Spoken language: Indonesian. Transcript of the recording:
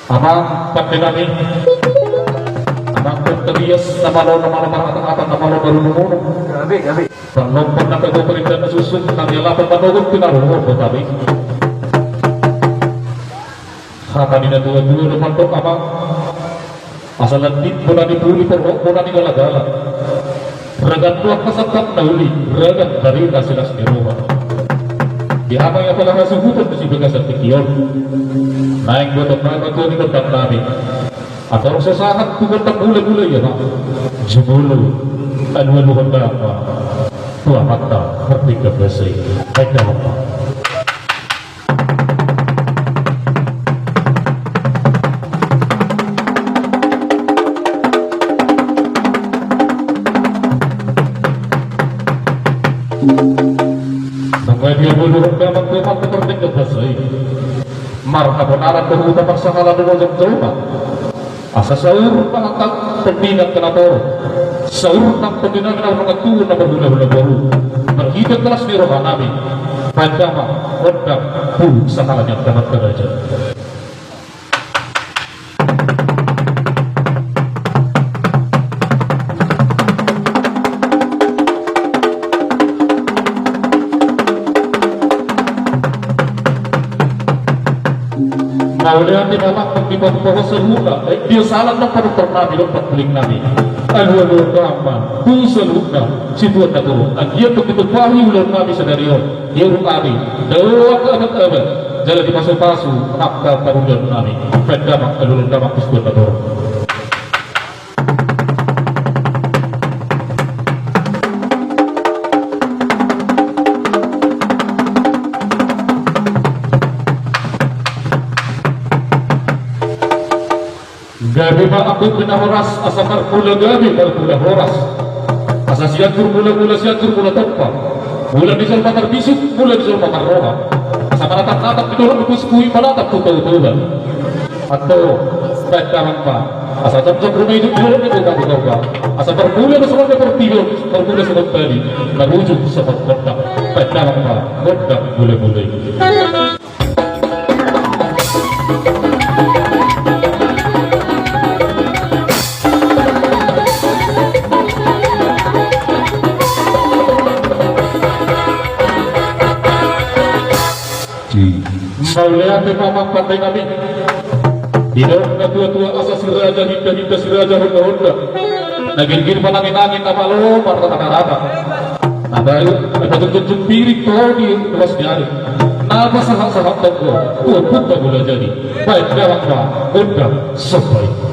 Amang pagdinami amang pagtabias na malo maratakan na malo marununguno Gabi. panlompan na kagoperintah na susuk kami lapan manugot pinarungon po tabi hakani na dua-dua naman to amang asalan din po na dipuli porok po na nigalagala ragat tuak kasabkat na uli ragat dari na silas ni Roma di habang yang pala kasugutan na si Begas at Tikiyon naing buat ang mga ito ni Kantang namin at ang sasahat tukot ng gulay-gulay yan jumulo anwaluhan na ang tuwakat na hartig na basay ay naman pa Dia boleh memang teman seperti kebasai. Marhabonaran berhutang bersama dengan jomba. Asa sahur mengangkat pembinaan kenapa? Sahur nak pembinaan kenapa mengatur nak berbulan-bulan baru. Berhidup kelas di roh nabi. Pandama, hodam, pun sakalanya dapat kerja. Maulian di bawah pagkibang pohon seluka, dia salah na pernah bilang pagkuling nabi. Alwalo kaman, kung seluka, situan na turun. At dia begitu pahi ulang nabi sa dariyon. Dia rukami, dawa ka amat-amat. Jalan di pasu-pasu, nakka parulan nabi. Pendamak alulong damak kuskuan na turun. Gabi ma ako pinahoras asa marpula gabi marpula horas asa siyatur mula siyatur mula topa mula bisal matar bisik mula bisal matar roha asa manatak-natak pitulong ikuskui malatak tutau-tulan atau pagkarang pa asa jam-jam rumay dudulong ito kabukaw asa marpula na sa mga pertilo marpula sa magtali narujuk sa pagkontak pagkarang pa kontak mula-mulay Maulian di mamang pantai kami di dalam tua-tua asa si raja hinda si raja honda nagin-gin pa nangin-angin na malo para rata-rata ada tunjuk pirik kau di luas nyari nama sahak-sahak toko tuan pun tak boleh jadi baik dalam honda sampai